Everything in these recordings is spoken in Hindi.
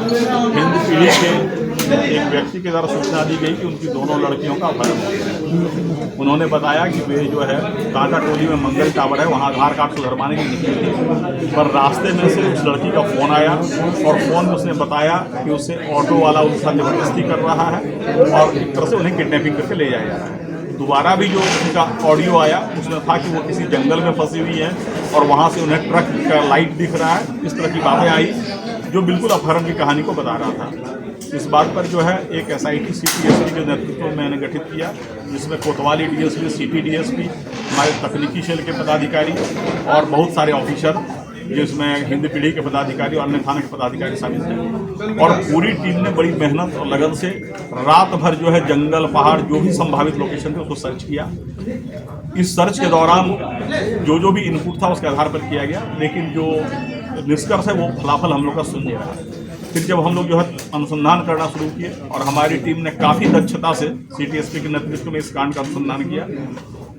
हिंद पीढ़ी के एक व्यक्ति के द्वारा सूचना दी गई कि उनकी दोनों लड़कियों का अपहरण हो गया है। उन्होंने बताया कि वे जो है टाटा टोली में मंगल टावर है, वहाँ आधार कार्ड सुधरवाने के लिए निकली थी, पर रास्ते में से उस लड़की का फ़ोन आया और फ़ोन में उसने बताया कि उससे ऑटो वाला उसके साथ जबरदस्ती कर रहा है और एक तरह से उन्हें किडनैपिंग करके ले जाया जा रहा है। दोबारा भी जो उनका ऑडियो आया उसमें था कि वो किसी जंगल में फंसी हुई है और वहाँ से उन्हें ट्रक का लाइट दिख रहा है। इस तरह की बातें आई जो बिल्कुल अपहरण की कहानी को बता रहा था। इस बात पर जो है एक SIT CPSP के नेतृत्व में मैंने गठित किया, जिसमें कोतवाली DSP, CP DSP, हमारे तकनीकी सेल के पदाधिकारी और बहुत सारे ऑफिसर, जिसमें हिंद पीढ़ी के पदाधिकारी और अन्य थाना के पदाधिकारी शामिल थे। और पूरी टीम ने बड़ी मेहनत और लगन से रात भर जो है जंगल, पहाड़, जो भी संभावित लोकेशन थे उसको सर्च किया। इस सर्च के दौरान जो भी इनपुट था उसके आधार पर किया गया, लेकिन जो निष्कर्ष है वो फलाफल हम लोग का शून्य रहा। फिर जब हम लोग जो है अनुसंधान करना शुरू किए और हमारी टीम ने काफ़ी दक्षता से CTSP के नेतृत्व में इस कांड का अनुसंधान किया,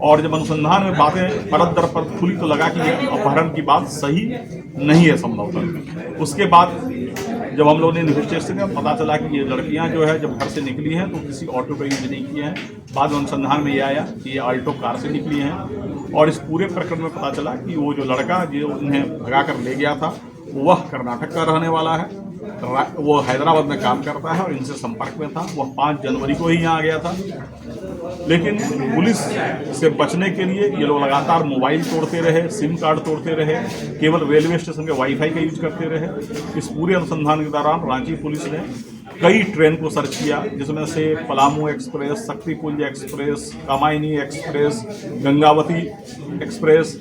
और जब अनुसंधान में बातें परत दर परत खुली तो लगा कि अपहरण की बात सही नहीं है संभवतः। उसके बाद जब हम लोगों ने इन्वेस्टिगेशन किया पता चला कि ये लड़कियां जो है जब घर से निकली हैं तो किसी ऑटो का यूज नहीं किए हैं। बाद में अनुसंधान में ये आया कि ये आल्टो कार से निकली हैं, और इस पूरे प्रकरण में पता चला कि वो जो लड़का जो उन्हें भगा कर ले गया था वह कर्नाटक का रहने वाला है, वो हैदराबाद में काम करता है और इनसे संपर्क में था। वह 5 जनवरी को ही यहाँ आ गया था, लेकिन पुलिस से बचने के लिए ये लोग लगातार मोबाइल तोड़ते रहे, सिम कार्ड तोड़ते रहे, केवल रेलवे स्टेशन के वाईफाई का यूज करते रहे। इस पूरे अनुसंधान के दौरान रांची पुलिस ने कई ट्रेन को सर्च किया, जिसमें से Palamu express, Shaktipunj express, Kamayani express, Gangavati express,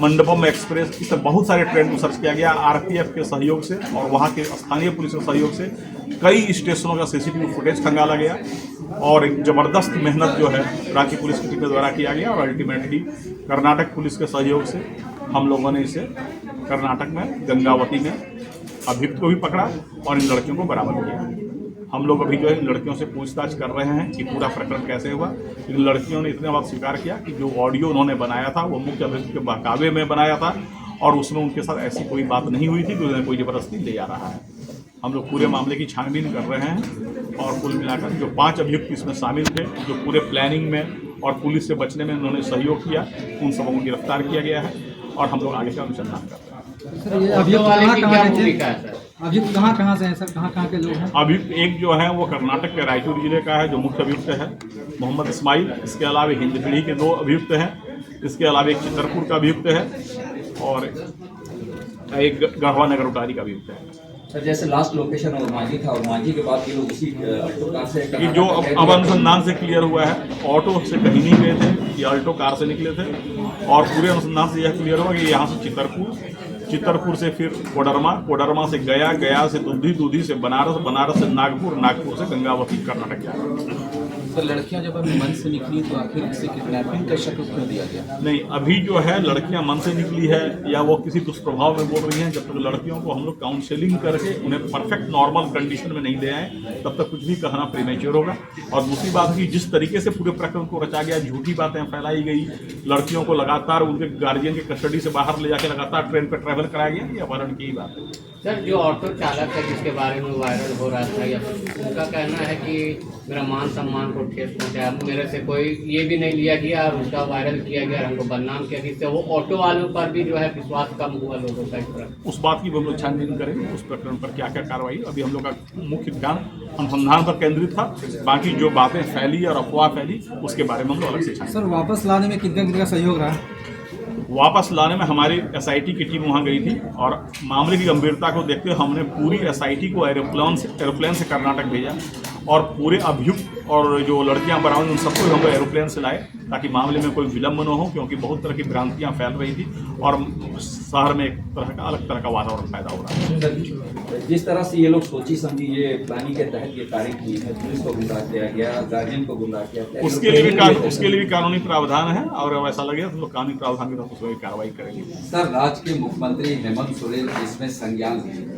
Mandapam express, इस बहुत सारे ट्रेन को सर्च किया गया। RPF के सहयोग से और वहाँ के स्थानीय पुलिस के सहयोग से कई स्टेशनों का CCTV फुटेज खंगाला गया और एक ज़बरदस्त मेहनत जो है रांची पुलिस की टीम के द्वारा किया गया, और अल्टीमेटली कर्नाटक पुलिस के सहयोग से हम लोगों ने इसे कर्नाटक में गंगावती में अभियुक्त को भी पकड़ा और इन लड़कियों को बरामद किया। हम लोग अभी जो है इन लड़कियों से पूछताछ कर रहे हैं कि पूरा प्रकरण कैसे हुआ। इन लड़कियों ने इतने बात स्वीकार किया कि जो ऑडियो उन्होंने बनाया था वो मुख्य अभियुक्त के बहकावे में बनाया था और उसमें उनके साथ ऐसी कोई बात नहीं हुई थी कि उन्हें कोई ज़बरदस्ती ले जा रहा है। हम लोग पूरे मामले की छानबीन कर रहे हैं और कुल मिलाकर जो 5 अभियुक्त इसमें शामिल थे, जो पूरे प्लानिंग में और पुलिस से बचने में उन्होंने सहयोग किया, उन सबों को गिरफ्तार किया गया है और हम लोग आगे का अनुसंधान कर रहे हैं। सर ये अभियुक्त कहाँ से हैं सर, कहाँ के लोग हैं? अभियुक्त एक जो है वो कर्नाटक के रायचूर जिले का है, जो मुख्य अभियुक्त है मोहम्मद इस्माइल। इसके अलावा हिंद पीढ़ी के 2 अभियुक्त हैं। इसके अलावा एक चितरपुर का अभियुक्त है और एक गढ़वा नगर उटारी का अभियुक्त है। सर जैसे लास्ट लोकेशन और मांझी था, और मांझी के बाद ये लोग इसी ऑल्टो कार से ये जो अब अनुसंधान से क्लियर हुआ है, ऑटो से कहीं नहीं गए थे, ये ऑल्टो कार से निकले थे। और पूरे अनुसंधान से यह क्लियर हुआ कि यहाँ से चितरपुर से फिर कोडरमा से गया से दूधी से बनारस से नागपुर से गंगावती कर्नाटक जा रहा। तो लड़कियां जब अभी मन से निकली तो आखिर इससे किडनैपिंग का शक क्यों दिया गया? नहीं, अभी जो है लड़कियां मन से निकली है या वो किसी दुष्प्रभाव में बोल रही हैं, जब तक लड़कियों को हम लोग काउंसलिंग करके उन्हें परफेक्ट नॉर्मल कंडीशन में नहीं ले आए तब तक कुछ भी कहना प्रीमेच्योर होगा। और दूसरी बात कि जिस तरीके से पूरे प्रकरण को रचा गया, झूठी बातें फैलाई गई, लड़कियों को लगातार उनके गार्जियन के कस्टडी से बाहर ले जाकर लगातार ट्रेन पर ट्रैवल कराया गया, ये अपहरण की ही बात है। सर जो ऑटो चालक है जिसके बारे में वायरल हो रहा था, या उनका कहना है कि मेरा मान सम्मान को ठेस पहुंचाया, मेरे से कोई ये भी नहीं लिया गया और उसका वायरल किया गया, हमको बदनाम किया, जिससे वो ऑटो वालों पर भी जो है विश्वास कम हुआ लोगों का। इस तरह उस बात की हम लोग छानबीन करेंगे, उस प्रकरण पर क्या क्या कार्रवाई। अभी हम लोग का मुख्य ध्यान अनुसंधान पर केंद्रित था, बाकी जो बातें फैली और अफवाह फैली उसके बारे में हम लोग अलग से छानेंगे। सर वापस लाने में कितने का सहयोग रहा? वापस लाने में हमारी SIT की टीम वहाँ गई थी और मामले की गंभीरता को देखते हुए हमने पूरी SIT को एरोप्लेन से कर्नाटक भेजा और पूरे अभियुक्त और जो लड़कियां बरामद उन सबको हम लोग एरोप्लेन से लाए ताकि मामले में कोई विलम्ब न हो, क्योंकि बहुत तरह की भ्रांतियां फैल रही थी और शहर में एक तरह का अलग तरह का वातावरण पैदा हो रहा है। जिस तरह से ये लोग सोची समझी ये प्लानिंग के तहत ये तारीख की है, पुलिस को गुमराह किया गया, गार्जियन को गुमराह किया गया, उसके लिए भी कानूनी प्रावधान है और वैसा लगे तो लोग कानूनी प्रावधान के तहत उसमें कार्रवाई करेंगे। सर राज्य के मुख्यमंत्री हेमंत सोरेन इसमें संज्ञान लिए।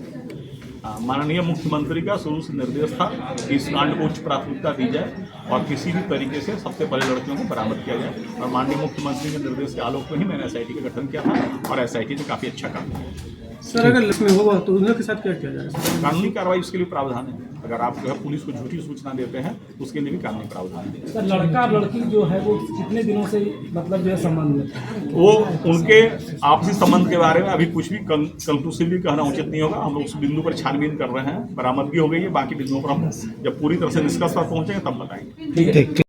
माननीय मुख्यमंत्री का शुरू से निर्देश था कि इस कांड को उच्च प्राथमिकता दी जाए और किसी भी तरीके से सबसे पहले लड़कियों को बरामद किया जाए, और माननीय मुख्यमंत्री के निर्देश के आलोक में ही मैंने SIT का गठन किया था और SIT ने काफ़ी अच्छा काम किया। सर अगर इसमें होगा तो उन लोग के साथ क्या किया जाएगा? कानूनी कार्रवाई उसके लिए प्रावधान है। अगर आप जो है पुलिस को झूठी सूचना देते हैं तो उसके लिए भी कानूनी प्रावधान है। सर लड़का और लड़की जो है वो कितने दिनों से मतलब जो है संबंध में थे? वो उनके आपसी संबंध के बारे में अभी कुछ भी कंक्लूसिवली कहना उचित नहीं होगा। हम लोग उस बिंदु पर छानबीन कर रहे हैं, बरामदगी हो गई है, बाकी बिंदुओं पर हम जब पूरी तरह से निष्कर्ष पर पहुंचेंगे तब बताएंगे। ठीक है।